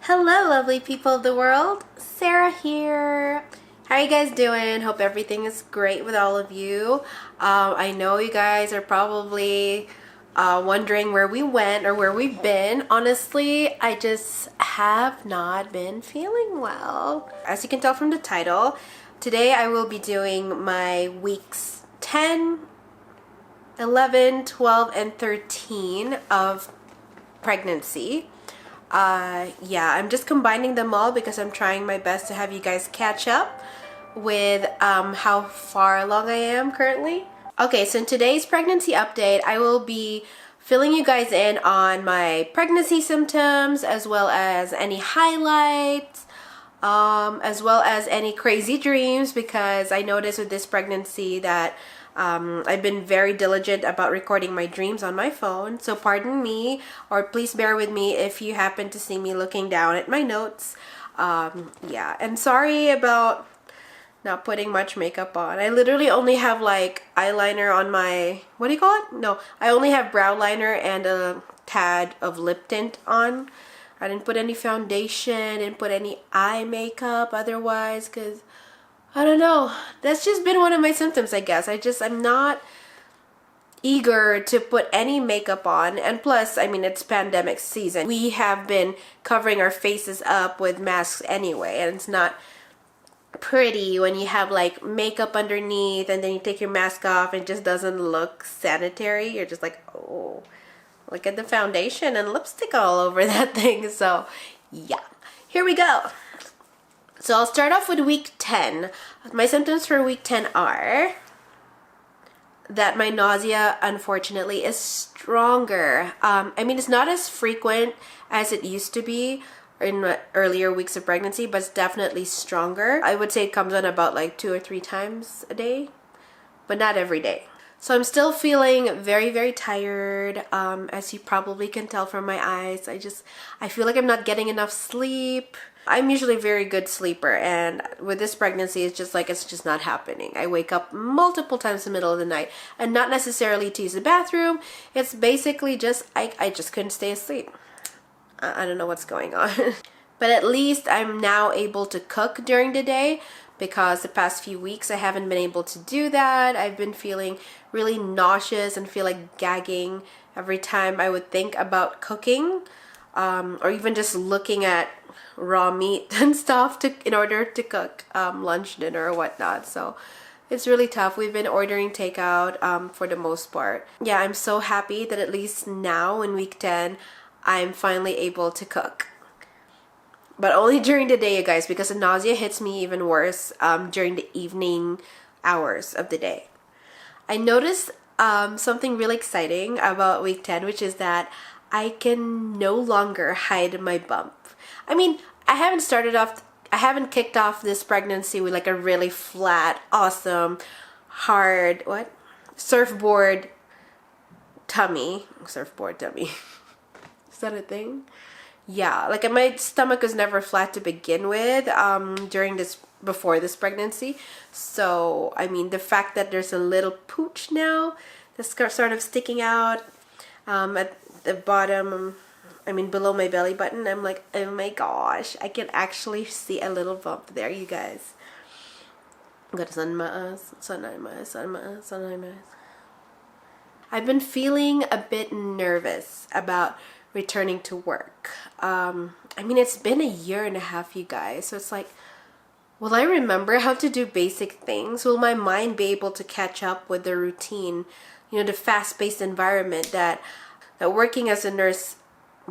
Hello, lovely people of the world. Sarah here. How are you guys doing? Hope everything is great with all of you. I know you guys are probably wondering where we went or where we've been. Honestly, I just have not been feeling well. As you can tell from the title, today I will be doing my weeks 10, 11, 12, and 13 of pregnancy. Yeah, I'm just combining them all because I'm trying my best to have you guys catch up with how far along I am currently. Okay, so in today's pregnancy update, I will be filling you guys in on my pregnancy symptoms, as well as any highlights, as well as any crazy dreams, because I noticed with this pregnancy that I've been very diligent about recording my dreams on my phone, so pardon me, or please bear with me if you happen to see me looking down at my notes. Yeah, and sorry about not putting much makeup on. I literally only have like eyeliner on my, what do you call it? No, I only have brow liner and a tad of lip tint on. I didn't put any foundation, didn't put any eye makeup otherwise, because I don't know. That's just been one of my symptoms, I guess. I'm not eager to put any makeup on. And plus, I mean, it's pandemic season. We have been covering our faces up with masks anyway. And it's not pretty when you have like makeup underneath and then you take your mask off and it just doesn't look sanitary. You're just like, oh, look at the foundation and lipstick all over that thing. So, yeah. Here we go. So I'll start off with week 10. My symptoms for week 10 are that my nausea, unfortunately, is stronger. I mean, it's not as frequent as it used to be in my earlier weeks of pregnancy, but it's definitely stronger. I would say it comes on about like 2 or 3 times a day, but not every day. So I'm still feeling very, very tired, as you probably can tell from my eyes. I feel like I'm not getting enough sleep. I'm usually a very good sleeper, and with this pregnancy, it's just not happening. I wake up multiple times in the middle of the night, and not necessarily to use the bathroom. It's basically just, I just couldn't stay asleep. I don't know what's going on. But at least I'm now able to cook during the day, because the past few weeks I haven't been able to do that. I've been feeling really nauseous and feel like gagging every time I would think about cooking, or even just looking at raw meat and stuff in order to cook lunch, dinner, or whatnot. So it's really tough. We've been ordering takeout for the most part. Yeah, I'm so happy that at least now in week 10 I'm finally able to cook. But only during the day, you guys, because the nausea hits me even worse during the evening hours of the day. I noticed something really exciting about week 10, which is that I can no longer hide my bump. I mean, I haven't kicked off this pregnancy with like a really flat, awesome, hard, surfboard tummy. Surfboard tummy. Is that a thing? Yeah, like my stomach was never flat to begin with before this pregnancy. So, I mean, the fact that there's a little pooch now that's sort of sticking out at the bottom, I mean, below my belly button, I'm like, oh my gosh, I can actually see a little bump there, you guys. I'm gonna sun my eyes, sun my eyes, sun my eyes, sun my eyes. I've been feeling a bit nervous about returning to work. I mean, it's been a year and a half, you guys, so it's like, will I remember how to do basic things? Will my mind be able to catch up with the routine, you know, the fast-paced environment that working as a nurse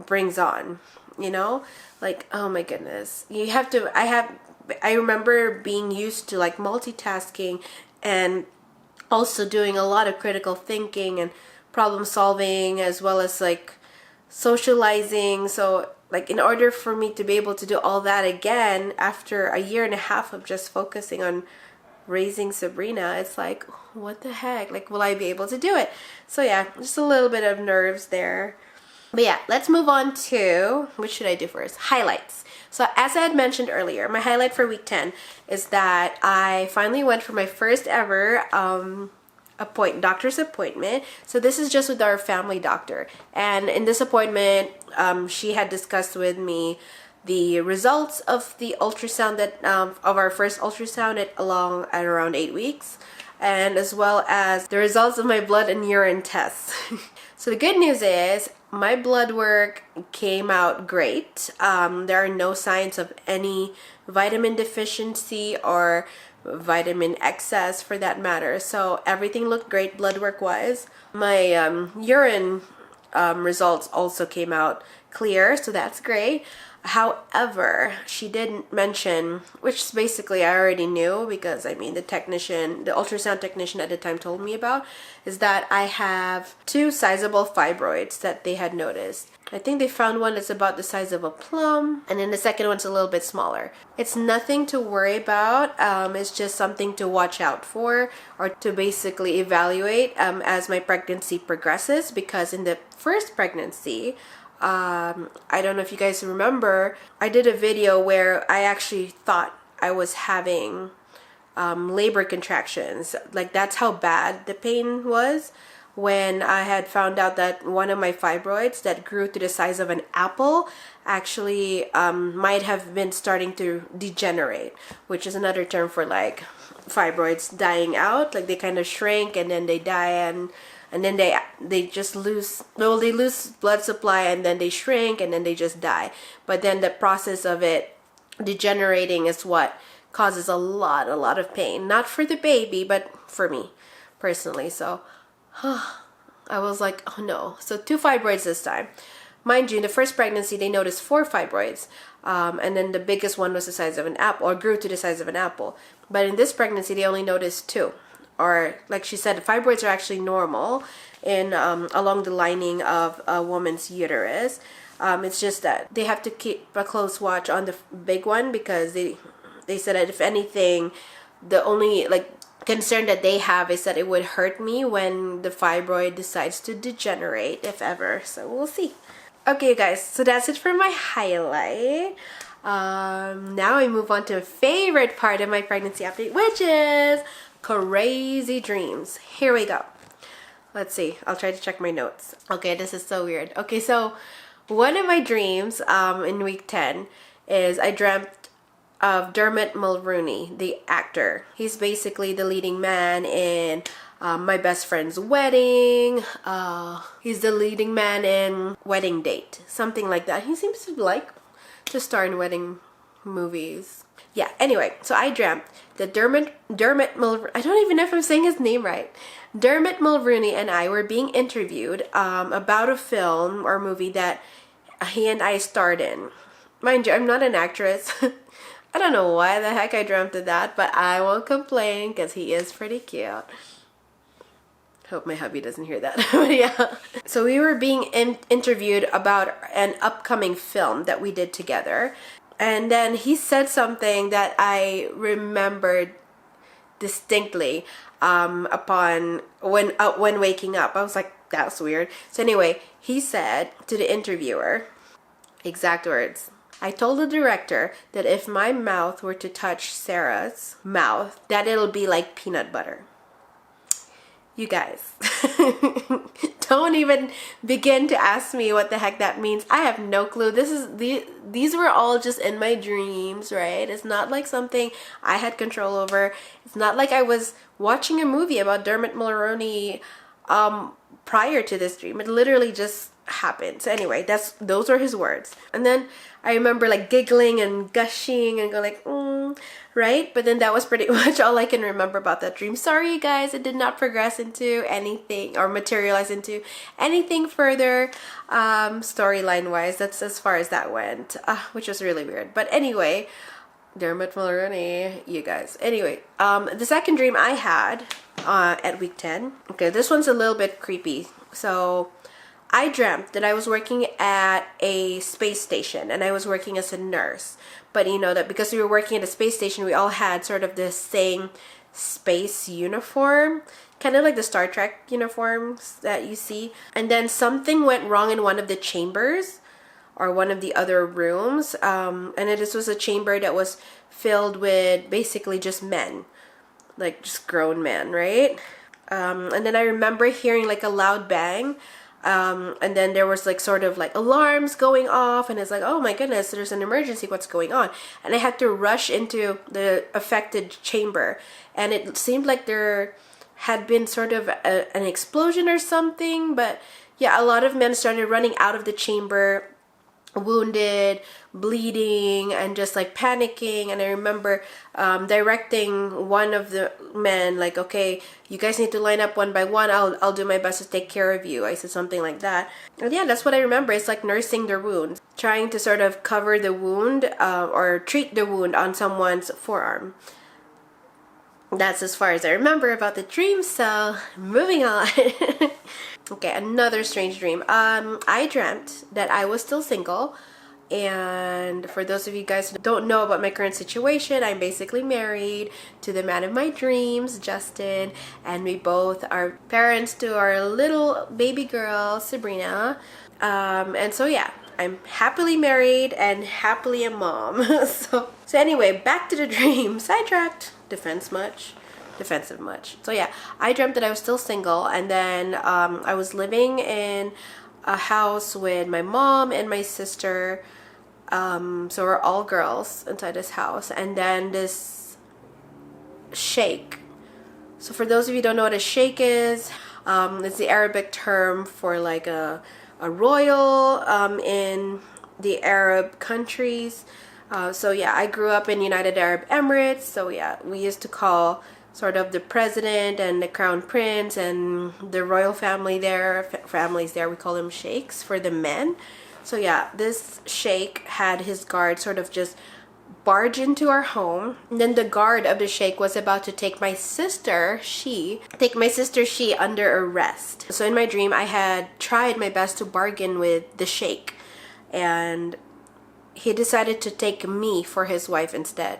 brings on, you know? Like, oh my goodness, I remember being used to like multitasking and also doing a lot of critical thinking and problem solving, as well as like socializing. So like, in order for me to be able to do all that again after a year and a half of just focusing on raising Sabrina, it's like, what the heck? Like, will I be able to do it? So yeah, just a little bit of nerves there. But yeah, let's move on to, what should I do first? Highlights. So as I had mentioned earlier, my highlight for week 10 is that I finally went for my first ever doctor's appointment. So this is just with our family doctor. And in this appointment, she had discussed with me the results of the ultrasound that of our first ultrasound at around 8 weeks, and as well as the results of my blood and urine tests. So the good news is my blood work came out great. There are no signs of any vitamin deficiency or vitamin excess for that matter. So everything looked great blood work wise. My urine results also came out clear, so that's great. However, she didn't mention, which basically I already knew because I mean the ultrasound technician at the time told me about, is that I have 2 sizable fibroids that they had noticed. I think they found one that's about the size of a plum, and then the second one's a little bit smaller. It's nothing to worry about. It's just something to watch out for or to basically evaluate as my pregnancy progresses, because in the first pregnancy, I don't know if you guys remember, I did a video where I actually thought I was having labor contractions. Like, that's how bad the pain was when I had found out that one of my fibroids that grew to the size of an apple actually might have been starting to degenerate, which is another term for like fibroids dying out. Like, they kind of shrink and then they die, and then they just lose, well, they lose blood supply and then they shrink and then they just die. But then the process of it degenerating is what causes a lot of pain. Not for the baby, but for me personally. So I was like, oh no. So 2 fibroids this time. Mind you, in the first pregnancy, they noticed 4 fibroids. And then the biggest one was the size of an apple, or grew to the size of an apple. But in this pregnancy, they only noticed 2. Or like she said, fibroids are actually normal in along the lining of a woman's uterus. It's just that they have to keep a close watch on the big one, because they said that if anything, the only like concern that they have is that it would hurt me when the fibroid decides to degenerate, if ever. So we'll see. Okay, guys, so that's it for my highlight. Now I move on to a favorite part of my pregnancy update, which is crazy dreams. Here we go. Let's see. I'll try to check my notes. Okay, this is so weird. Okay, so one of my dreams in week 10 is I dreamt of Dermot Mulroney, the actor. He's basically the leading man in my best friend's wedding. He's the leading man in Wedding Date, something like that. He seems to like to star in wedding movies. Yeah, anyway, so I dreamt that Dermot Mulroney, I don't even know if I'm saying his name right. Dermot Mulroney and I were being interviewed about a film or movie that he and I starred in. Mind you, I'm not an actress. I don't know why the heck I dreamt of that, but I won't complain because he is pretty cute. Hope my hubby doesn't hear that. But yeah. So we were being interviewed about an upcoming film that we did together. And then he said something that I remembered distinctly upon when waking up. I was like, that's weird. So anyway, he said to the interviewer, exact words, I told the director that if my mouth were to touch Sarah's mouth, that it'll be like peanut butter. You guys, don't even begin to ask me what the heck that means. I have no clue. These were all just in my dreams, right? It's not like something I had control over. It's not like I was watching a movie about Dermot Mulroney prior to this dream. It literally just happened. So anyway, those were his words. And then I remember like giggling and gushing and going like, right? But then that was pretty much all I can remember about that dream. Sorry, you guys, it did not progress into anything or materialize into anything further storyline wise. That's as far as that went, which was really weird. But anyway, Dermot Mulroney, you guys. Anyway, the second dream I had at week 10. Okay, this one's a little bit creepy. So I dreamt that I was working at a space station and I was working as a nurse. But you know that because we were working at a space station, we all had sort of the same space uniform, kind of like the Star Trek uniforms that you see. And then something went wrong in one of the chambers or one of the other rooms. And this was a chamber that was filled with basically just men, like just grown men, right? And then I remember hearing like a loud bang And then there was like sort of like alarms going off, and it's like, oh my goodness, there's an emergency, what's going on? And I had to rush into the affected chamber, and it seemed like there had been sort of an explosion or something. But yeah, a lot of men started running out of the chamber, wounded, bleeding, and just like panicking. And I remember directing one of the men, like, okay, you guys need to line up one by one, I'll do my best to take care of you. I said something like that. And yeah, that's what I remember. It's like nursing their wound, trying to sort of cover the wound or treat the wound on someone's forearm. That's as far as I remember about the dream. So moving on. Okay, another strange dream. I dreamt that I was still single. And for those of you guys who don't know about my current situation, I'm basically married to the man of my dreams, Justin, and we both are parents to our little baby girl, Sabrina. And so yeah, I'm happily married and happily a mom. So anyway, back to the dream. Sidetracked. Defensive much. So yeah, I dreamt that I was still single, and then I was living in a house with my mom and my sister. So we're all girls inside this house, and then this Sheikh. So for those of you who don't know what a Sheikh is, it's the Arabic term for like a royal in the Arab countries. So yeah, I grew up in United Arab Emirates. So yeah, we used to call sort of the president and the crown prince and the royal family there, families there, we call them sheikhs for the men. So yeah, this sheikh had his guard sort of just barge into our home. And then the guard of the sheikh was about to take my sister, she under arrest. So in my dream, I had tried my best to bargain with the sheikh, and he decided to take me for his wife instead.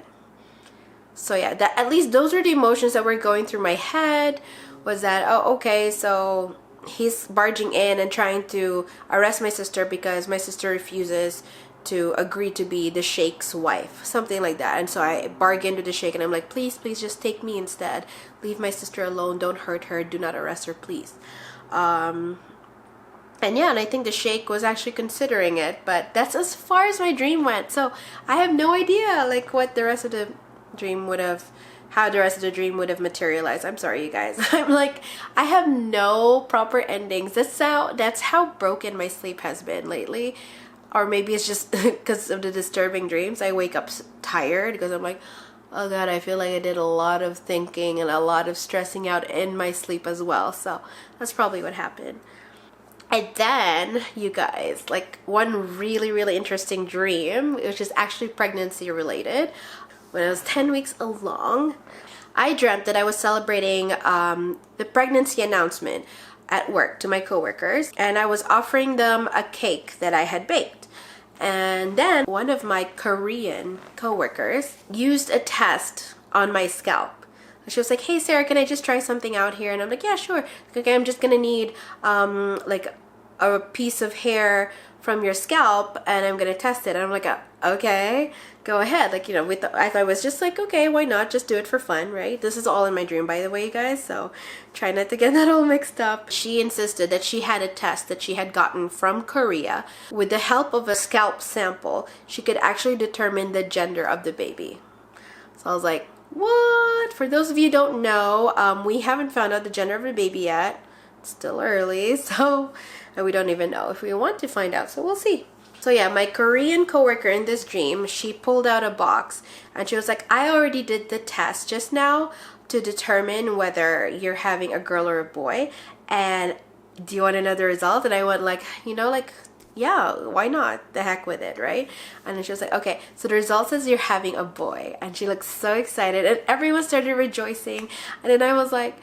So yeah, that, at least those were the emotions that were going through my head, was that, oh, okay, so he's barging in and trying to arrest my sister because my sister refuses to agree to be the sheikh's wife, something like that. And so I bargained with the sheikh, and I'm like, please just take me instead. Leave my sister alone. Don't hurt her. Do not arrest her, please. And yeah, and I think the sheikh was actually considering it, but that's as far as my dream went. So I have no idea like what the rest of the dream would have, how the rest of the dream would have materialized. I'm sorry, you guys. I'm like, I have no proper endings. That's how broken my sleep has been lately. Or maybe it's just because of the disturbing dreams. I wake up tired because I'm like, oh God, I feel like I did a lot of thinking and a lot of stressing out in my sleep as well. So that's probably what happened. And then, you guys, like one really, really interesting dream, which is actually pregnancy related. When I was 10 weeks along, I dreamt that I was celebrating the pregnancy announcement at work to my coworkers, and I was offering them a cake that I had baked. And then one of my Korean coworkers used a test on my scalp. She was like, hey Sarah, can I just try something out here? And I'm like, yeah, sure. Okay, I'm just gonna need like a piece of hair from your scalp, and I'm gonna test it. And I'm like, okay, go ahead. Like, you know, I thought it was just like, okay, why not? Just do it for fun, right? This is all in my dream, by the way, you guys, so try not to get that all mixed up. She insisted that she had a test that she had gotten from Korea. With the help of a scalp sample, she could actually determine the gender of the baby. So I was like, what? For those of you who don't know, we haven't found out the gender of the baby yet. It's still early, so we don't even know if we want to find out, so we'll see. So yeah, my Korean coworker in this dream, she pulled out a box and she was like, I already did the test just now to determine whether you're having a girl or a boy, and do you want to know the result? And I went like, you know, like, yeah, why not? The heck with it, right? And then she was like, okay, so the result says you're having a boy. And she looked so excited, and everyone started rejoicing. And then I was like,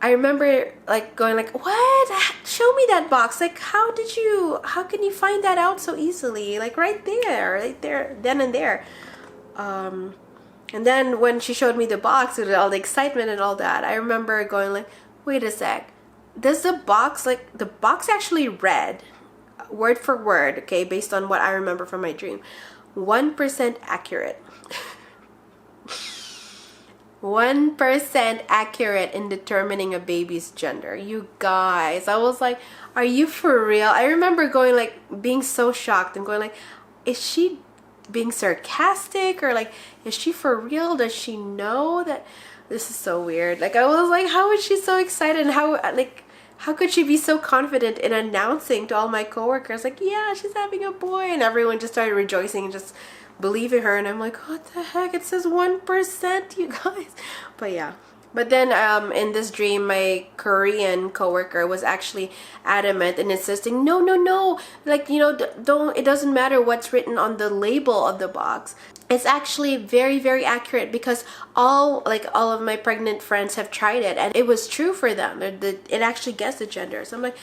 I remember like going like, what? Show me that box. Like, how can you find that out so easily? Like right there, then and there. And then when she showed me the box with all the excitement and all that, I remember going like, wait a sec. Does the box actually read word for word, okay, based on what I remember from my dream, 1% accurate. 1% accurate in determining a baby's gender. You guys, I was like, are you for real? I remember going like, being so shocked and going like, is she being sarcastic, or like, is she for real? Does she know that? This is so weird. Like, I was like, how is she so excited? And how could she be so confident in announcing to all my coworkers like, yeah, she's having a boy, and everyone just started rejoicing and just believing her. And I'm like, what the heck, it says 1%, you guys. But yeah. But then in this dream, my Korean coworker was actually adamant and insisting, no, no, no, like, you know, don't, it doesn't matter what's written on the label of the box. It's actually very, very accurate, because all of my pregnant friends have tried it and it was true for them. It actually guessed the gender. So I'm like,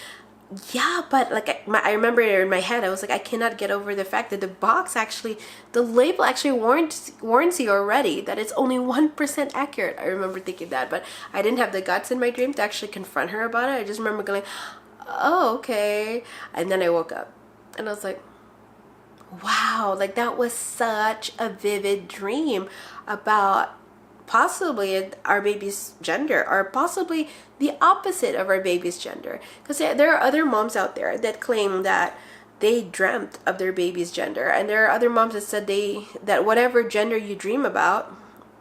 yeah, but like I remember in my head, I was like, I cannot get over the fact that the label actually warns you already that it's only 1% accurate. I remember thinking that, but I didn't have the guts in my dream to actually confront her about it. I just remember going, oh, okay. And then I woke up and I was like, wow, like that was such a vivid dream about possibly our baby's gender, or possibly the opposite of our baby's gender. Because there are other moms out there that claim that they dreamt of their baby's gender, and there are other moms that said that whatever gender you dream about,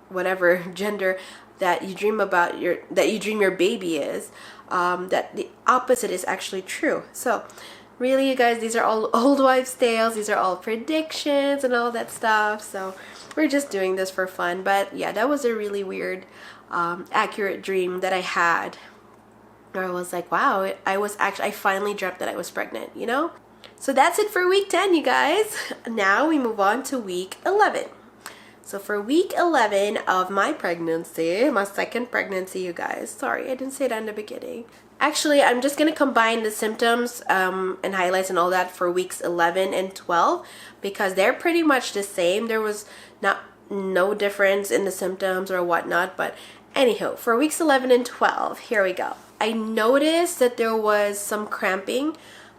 whatever gender that you dream about that you dream your baby is, that the opposite is actually true. So really, you guys, these are all old wives' tales. These are all predictions and all that stuff. So we're just doing this for fun. But yeah, that was a really weird, accurate dream that I had. Where I was like, wow, I finally dreamt that I was pregnant, you know? So that's it for week 10, you guys. Now we move on to week 11. So for week 11 of my pregnancy, my second pregnancy, you guys. Sorry, I didn't say that in the beginning. Actually, I'm just going to combine the symptoms and highlights and all that for weeks 11 and 12, because they're pretty much the same. There was no difference in the symptoms or whatnot. But anyhow, for weeks 11 and 12, here we go. I noticed that there was some cramping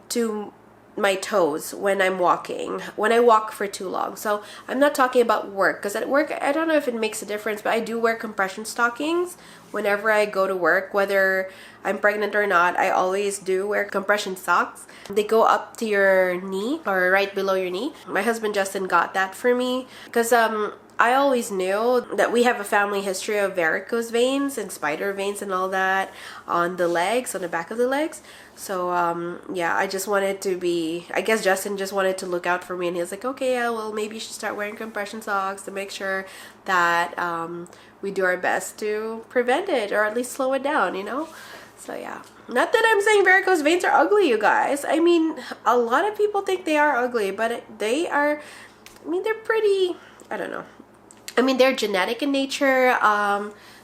to my toes when I'm walking, when I walk for too long. So I'm not talking about work, because at work, I don't know if it makes a difference, but I do wear compression stockings whenever I go to work, whether I'm pregnant or not. I always do wear compression socks. They go up to your knee, or right below your knee. My husband Justin got that for me because I always knew that we have a family history of varicose veins and spider veins and all that on the legs, on the back of the legs. So yeah, I just wanted to be, I guess Justin just wanted to look out for me, and he was like, okay, yeah, well, maybe you should start wearing compression socks to make sure that we do our best to prevent it, or at least slow it down, you know? So yeah, not that I'm saying varicose veins are ugly, you guys. I mean, a lot of people think they are ugly, but they are, I mean, they're pretty, I don't know. I mean, they're genetic in nature.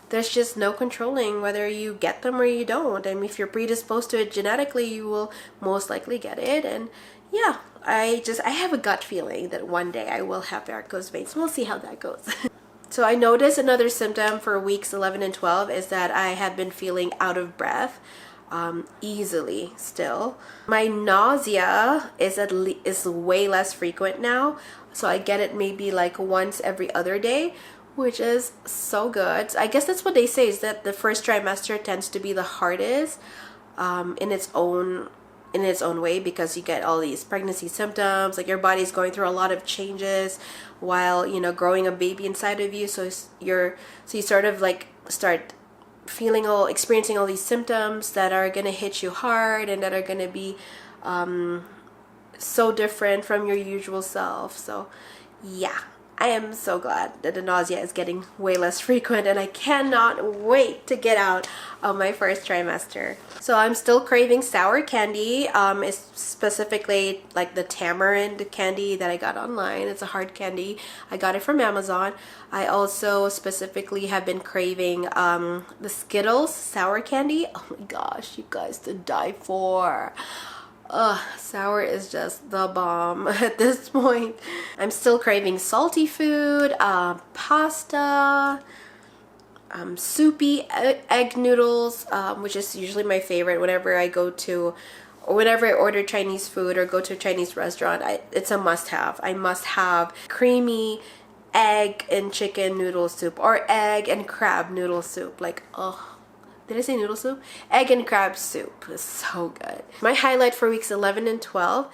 There's just no controlling whether you get them or you don't. I mean, if you're predisposed to it genetically, you will most likely get it. And yeah, I have a gut feeling that one day I will have varicose veins. We'll see how that goes. So I noticed another symptom for weeks 11 and 12 is that I have been feeling out of breath easily still. My nausea is way less frequent now. So I get it maybe like once every other day, which is so good. I guess that's what they say, is that the first trimester tends to be the hardest in its own way, because you get all these pregnancy symptoms, like your body's going through a lot of changes while, you know, growing a baby inside of you. So you sort of like start experiencing all these symptoms that are going to hit you hard and that are going to be so different from your usual self. So yeah, I am so glad that the nausea is getting way less frequent, and I cannot wait to get out of my first trimester. So I'm still craving sour candy. It's specifically like the tamarind candy that I got online. It's a hard candy. I got it from Amazon. I also specifically have been craving the Skittles sour candy. Oh my gosh, you guys, to die for. Sour is just the bomb at this point. I'm still craving salty food, pasta, soupy egg noodles, which is usually my favorite whenever I order Chinese food or go to a Chinese restaurant. It's a must-have. I must have creamy egg and chicken noodle soup or egg and crab noodle soup. Like, oh, did I say noodle soup? Egg and crab soup is so good. My highlight for weeks 11 and 12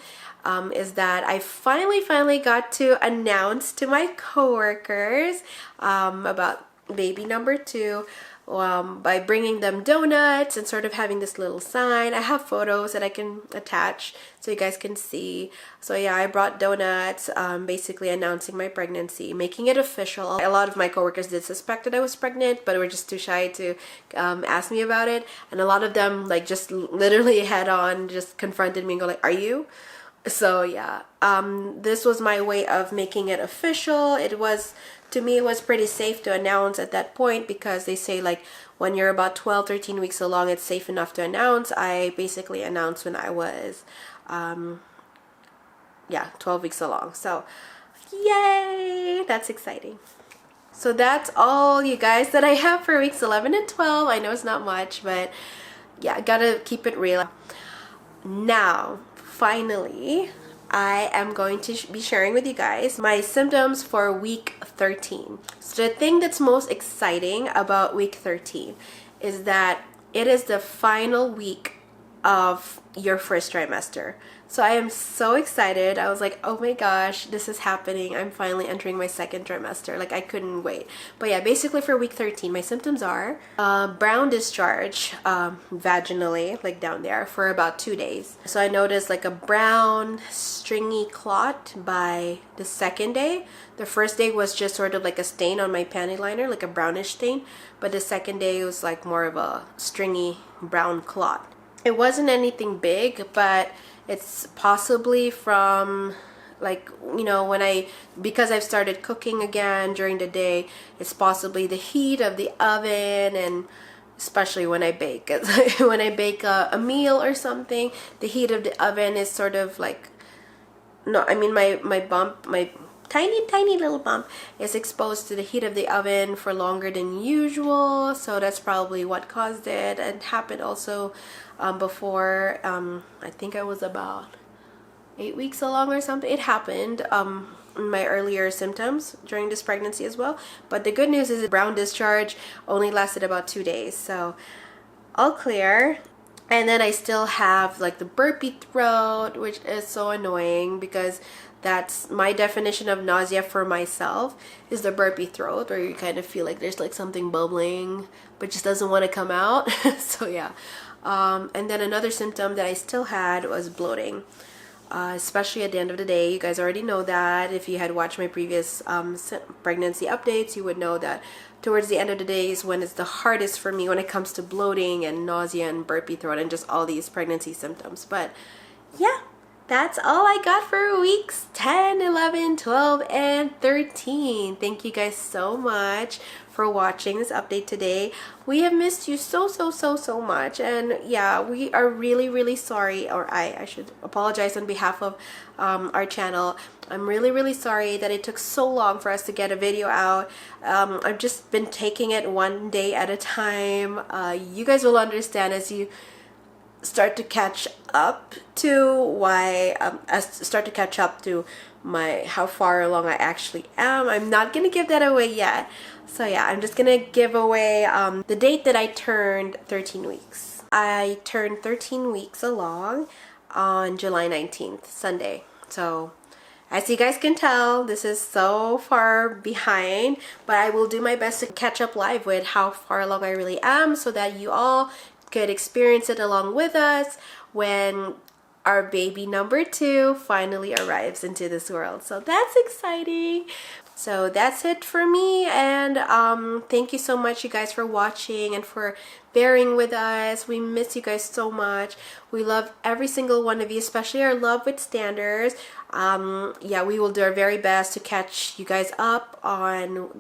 is that I finally got to announce to my coworkers about baby number 2 by bringing them donuts and sort of having this little sign. I have photos that I can attach so you guys can see. So yeah, I brought donuts, basically announcing my pregnancy, making it official. A lot of my coworkers did suspect that I was pregnant, but were just too shy to ask me about it. And a lot of them like just literally head on just confronted me and go like, "Are you?" So yeah, this was my way of making it official. It was, to me, it was pretty safe to announce at that point, because they say like when you're about 12-13 weeks along, it's safe enough to announce. I basically announced when I was 12 weeks along. So yay, that's exciting. So that's all, you guys, that I have for weeks 11 and 12. I know it's not much, but yeah, gotta keep it real. Now finally, I am going to be sharing with you guys my symptoms for week 13. So the thing that's most exciting about week 13 is that it is the final week of your first trimester. So I am so excited. I was like, oh my gosh, this is happening. I'm finally entering my second trimester. Like, I couldn't wait. But yeah, basically for week 13, my symptoms are brown discharge vaginally, like down there, for about 2 days. So I noticed like a brown stringy clot by the second day. The first day was just sort of like a stain on my panty liner, like a brownish stain. But the second day it was like more of a stringy brown clot. It wasn't anything big, but it's possibly from, like, you know, because I've started cooking again during the day, it's possibly the heat of the oven, and especially when I bake. When I bake a meal or something, the heat of the oven is sort of like, no, I mean my tiny little bump is exposed to the heat of the oven for longer than usual, so that's probably what caused it. And happened also before I think I was about 8 weeks along or something. It happened in my earlier symptoms during this pregnancy as well. But the good news is the brown discharge only lasted about 2 days, so all clear. And then I still have like the burpy throat, which is so annoying, because that's my definition of nausea for myself, is the burpy throat, where you kind of feel like there's like something bubbling but just doesn't want to come out. So yeah. And then another symptom that I still had was bloating, especially at the end of the day. You guys already know that. If you had watched my previous pregnancy updates, you would know that towards the end of the day is when it's the hardest for me when it comes to bloating and nausea and burpy throat and just all these pregnancy symptoms. But yeah, that's all I got for weeks 10, 11, 12, and 13. Thank you guys so much for watching this update today. We have missed you so much, and yeah, we are really sorry, or I should apologize on behalf of our channel. I'm really sorry that it took so long for us to get a video out. I've just been taking it one day at a time. You guys will understand as you start to catch up to how far along I actually am. I'm not gonna give that away yet. So yeah, I'm just gonna give away the date that I turned 13 weeks. I turned 13 weeks along on July 19th, Sunday. So as you guys can tell, this is so far behind, but I will do my best to catch up live with how far along I really am, so that you all could experience it along with us when our baby number 2 finally arrives into this world. So that's exciting. So that's it for me, and thank you so much, you guys, for watching and for bearing with us. We miss you guys so much. We love every single one of you, especially our love with standards. Yeah, we will do our very best to catch you guys up on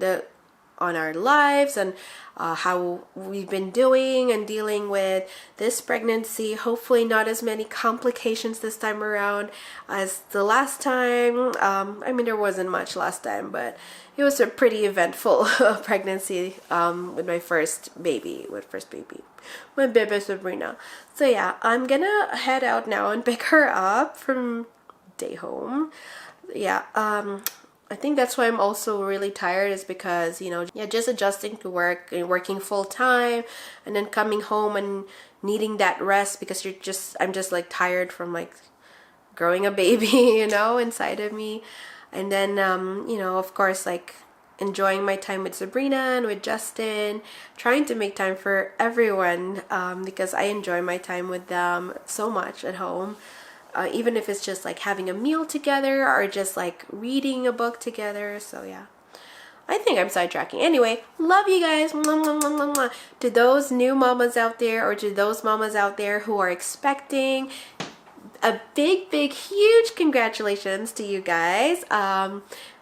our lives and how we've been doing and dealing with this pregnancy. Hopefully not as many complications this time around as the last time. I mean, there wasn't much last time, but it was a pretty eventful pregnancy with my first baby, my baby Sabrina. So yeah, I'm gonna head out now and pick her up from day home. Yeah, I think that's why I'm also really tired, is because, you know, yeah, just adjusting to work and working full time and then coming home and needing that rest because I'm just like tired from like growing a baby, you know, inside of me. And then, you know, of course, like enjoying my time with Sabrina and with Justin, trying to make time for everyone, because I enjoy my time with them so much at home. Even if it's just like having a meal together or just like reading a book together. So yeah, I think I'm sidetracking. Anyway, love you guys. Mwah, mwah, mwah, mwah, mwah. To those new mamas out there, or to those mamas out there who are expecting, a big, big, huge congratulations to you guys.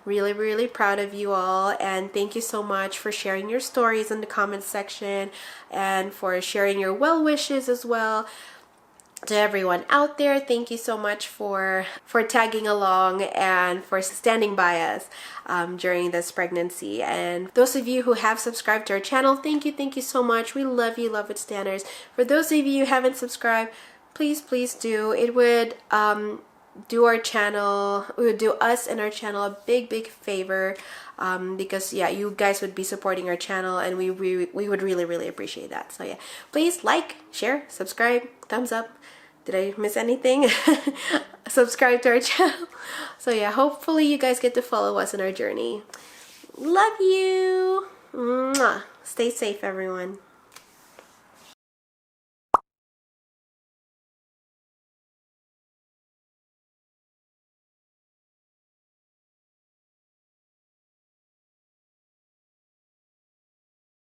Really, really proud of you all, and thank you so much for sharing your stories in the comments section and for sharing your well wishes as well. To everyone out there, thank you so much for tagging along and for standing by us during this pregnancy. And those of you who have subscribed to our channel, thank you so much. We love you, Love It Standers. For those of you who haven't subscribed, please do. It would do our channel, it would do us and our channel a big favor, because yeah, you guys would be supporting our channel, and we would really appreciate that. So yeah, please like, share, subscribe, thumbs up. Did I miss anything? Subscribe to our channel. So yeah, hopefully you guys get to follow us in our journey. Love you. Mwah. Stay safe, everyone.